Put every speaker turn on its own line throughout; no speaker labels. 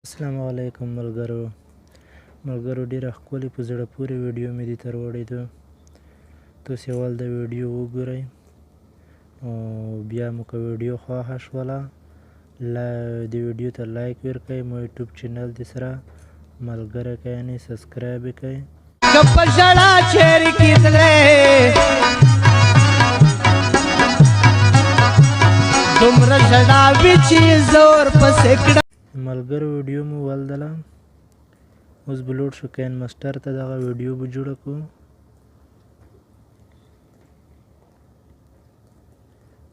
السلام علیکم ملګرو ډیره ښکلې په زړه پورې ویډیو مې دې ته راوړې ده. تاسې اول د ویډیو وګورئ او بیا مو که ویډیو خوښه شوله دې ویډیو ته لایک ورکړئ. مو یوټیوب چینل دې سره ملګری کړئ یعنې سبسکرایب یې کړئ.
که په ژړا چیرې کیدلې دومره ژړاوي چې زور پسې کړه.
ملګرو ویډیو مو ولدله، اوس به لوډ شو کین ماسټر ته دغه ویډیو به جوړه کړو.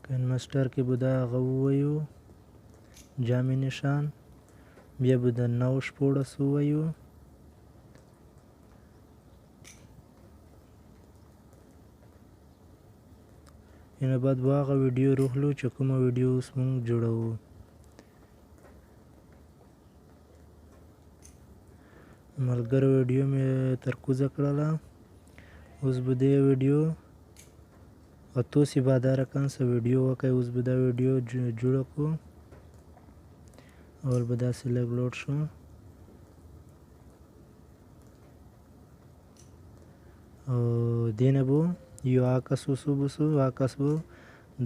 کین ماسټر کې به دا هغه ووایو جامع نشان، بیا به د 9 ووایو، اینه بعد به هغه ویډیو روغلو چې کومه ویډیو اوس مونږ جوړوو. ملګرو ویډیو مې ترکوزه کړله، اوس به دې ویډیو او تاسې به دا رقم څه ویډیو وکړئ. اوس به دا ویډیو جوړه کړو، اول به داسې لږ لوډ شو، او دې نه به یو عکس وسوبسو، عکس به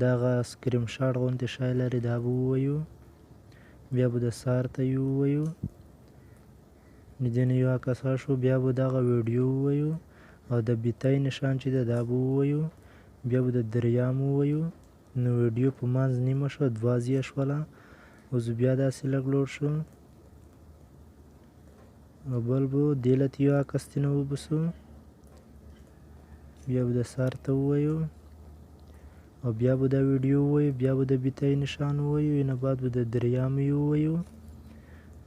دغه سکرین شاټ غوندې شی لري دا به ووایو، بیا به د سار ته یې ووایو، دې نه یو عکس راشو، بیا به دغه ویډیو ووایو او د بیتۍ نشان چې ده دا به ووایو، بیا به د دریام ووایو. نو ویډیو په منځ نیمه شوه، 2 ځایه شوله. اوس بیا داسې لږ لوډ شو او بل به دې له یو عکس ترېنه وباسو، بیا به د سار ته ووایو او بیا به دا ویډیو ووایو، بیا به د بیتۍ نشان ووایو، اینه بعد به د دریام یې ووایو.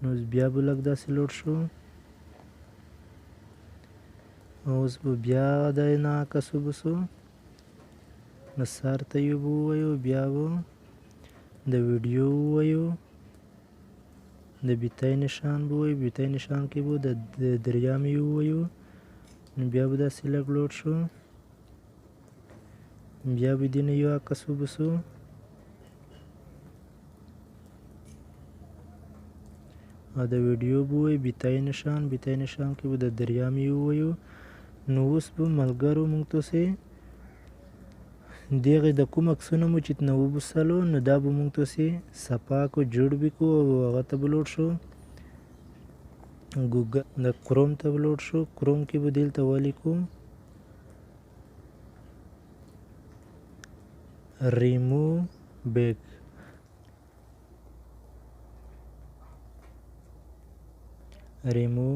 نو بیا به لږ داسې لوډ شو، اوس به بیا د نه عکس وباسو، د سار ته یې ووایو، بیا به د ویډیو ووایو، د بیتۍ نشان به ووایو، بیتۍ نشان کې به د دریام یې ووایو. نو بیا به داسې لږ لوډ شو، بیا به دې نه یو عکس وباسو، او د ویډیو به ووایو بیتۍ نشان، بیتۍ نشان کې به د دریام یې ووایو. نو اوس به ملګرو موږ تاسې دغې د کوم عکسونه مو چې ترېنه وباسلو نو دا به موږ تاسې صفا کړو، جوړ به کړو او هغه ته به لوډ شو، ګوګل د کروم ته به لوډ شو. کروم کې به دلته ولیکو ریمو بیک، ریمو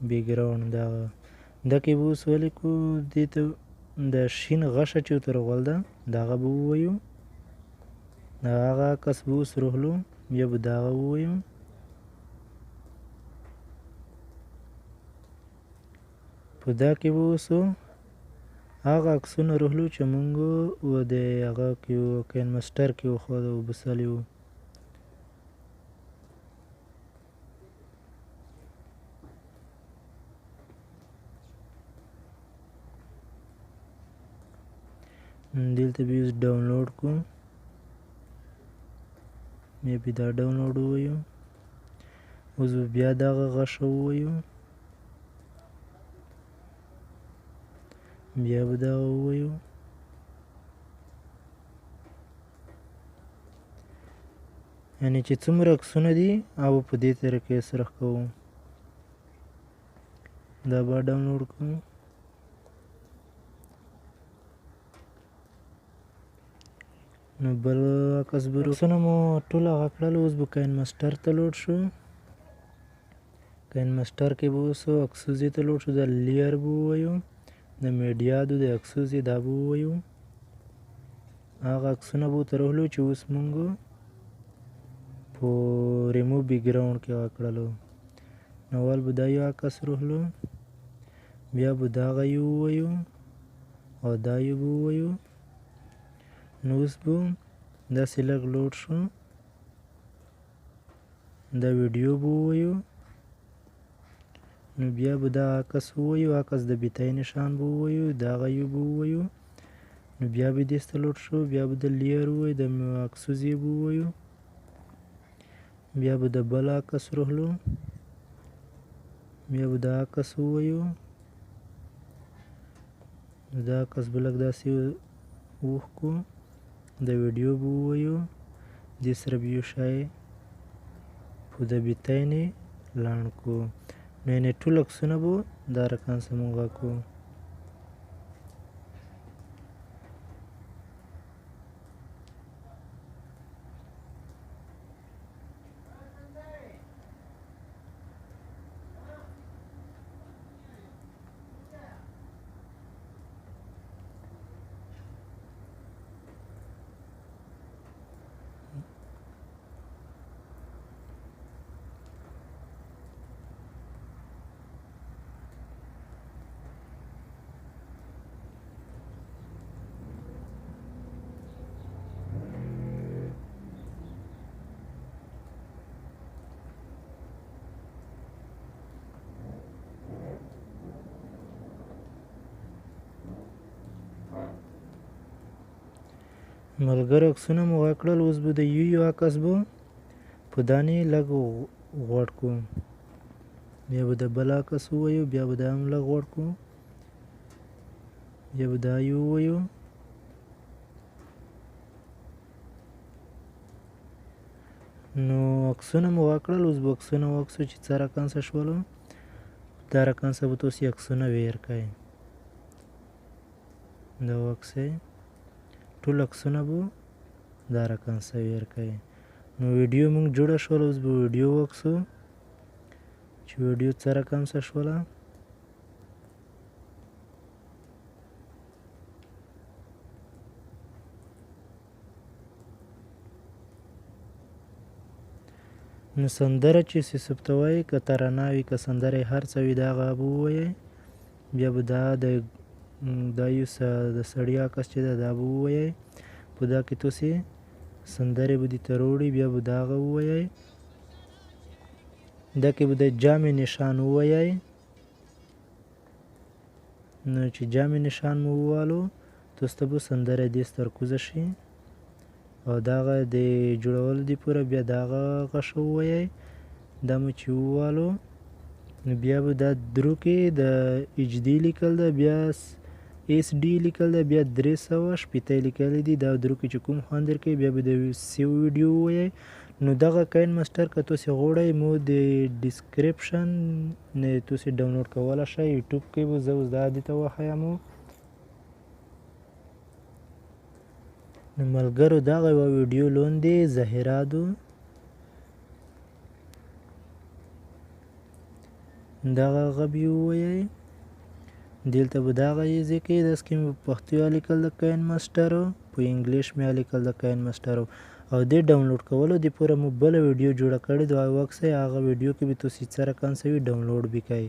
بیکګراوند دا کې به اوس ولیکو دې ته د شین غشه چې ورته راغولده د هغه به ووایو، د هغه عکس به اوس روغلو، بیا به د هغه ووایو. په دا کې به اوس هغه عکسونه روغلو چې مونږ د هغه کې کین ماسټر کې وباسلي وو. دلته به اوس ډاونلوډ کړو، بیا به دا ډاونلوډ ووایو، اوس به بیا دغه غشه ووایو، بیا به دغه ووایو، یعنې چې څومره عکسونه دي هغه په دې طریقې سره کوو. دا به ډاونلوډ کړو، نو بل عکس به عکسونه مو ټول هغه کړل. اوس به کین ماسټر ته لوډ شو، کین ماسټر کې به اوس عکسوزې ته لوډ شو، د لیر به ووایو، د میډیادو د عکسوزې دا به ووایو، هغه عکسونه به ورته راغلو چې اوس مونږ په ریمو بیکګراوند کې هغه کړلو. نو اول به دا یو عکس راغلو، بیا به دغه یې ووایو او دا یې به ووایو. نو اوس به داسې لږ لوډ شو، دا ویډیو به ووایو، نو بیا به دا عکس ووایو، عکس د بیتۍ نشان به ووایو، دغه یې به ووایو. نو بیا به دې ته لوډ شو، بیا به د لیر ووایو، د عکسوزې به ووایو، بیا به د بل عکس رهلو، بیا به دا عکس ووایو. دا عکس به لږ داسې وښکو، د ویډیو به ووایو. دې سره به یو شی پودبیتینې لاڼ کو. نو یعنې ټول عکسونه به دا رقم څه مونږ کو. ملګرو عکسونه مو وکړل، اوس به د یو عکس به په دانې لږ غوړ کړو. بیا به د بل عکس ووایو، بیا به دا هم لږ غوړ کړو، بیا به دا یو ووایو. نو عکسونه مو وکړل، اوس به عکسونه واخیستو چې څه رقم څه شولو. دا رقم څه به تاسې عکسونه ویر کړئ. دا وکسئ، ټول عکسونه به دا رقم څه ویر کړئ. نو ویډیو مونږ جوړه شوله، اوس به ویډیو وکسو چې ویډیو څه رقم څه شوله. نو سندره چې صرف ته وایي، که ترانه وي که سندره یې هر څه وي، د هغه به ووایئ. بیا به دا یو د سړي عکس چې ده دا به ووایئ. په دا کې تاسې سندرې به دې ته راوړي، بیا به د هغه ووایئ. دا کې به د جامې نشان ووایئ. نو چې جامې نشان مو ووالو، تاسو ته به سندره دې ترکوزه شي. او د هغه د جوړولو دپاره بیا د هغه غږ ووایئ. دا مو چې ووالو، نو بیا به دا درو کې د ایچ ډي لیکل ده، بیا ایس ډي لیکل ده، بیا 360 لیکلی دي. دا درو کې چې کوم خوند درکوي، بیا به د سیو ویډیو ووایئ. نو دغه کاین ماسټر که تاسې غواړئ، مو د ډسکرپشن نه تاسې ډاونلوډ کولی شئ. یوټیوب کې به زه اوس دا دې ته وښیم. نو ملګرو دغه یوه ویډیو لاندې ظاهراتو دغه غږ یې ووایئ. دلته به دغه یې ځکه داس کې مې په پښتو لیکل د کاین ماسټرو، په انګلیش مې لیکل د کاین ماسټرو. او دې ډاونلوډ کولو دپاره مو بله ویډیو جوړه کړې ده، وکسئ. هغه ویډیو کې به تاسې څه رقم څه وي ډاونلوډ به کړئ.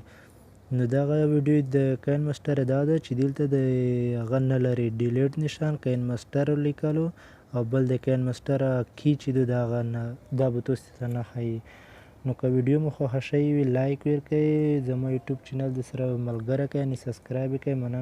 نو دغه ویډیو د کاین ماسټر دا ده چې دلته د هغه نه لري ډیلیټ نشان، کاین ماسټر لیکلو، او بل د کاین ماسټر کی چې د هغه نه، دا به تاسې ته نه ښایي. نو که ویډیو مو خوښه شوې وي، لایک ورکړئ. زما یوټیوب چینل د سره ملګری کړئ، یعنې سبسکرایب یې کړئ. مننه.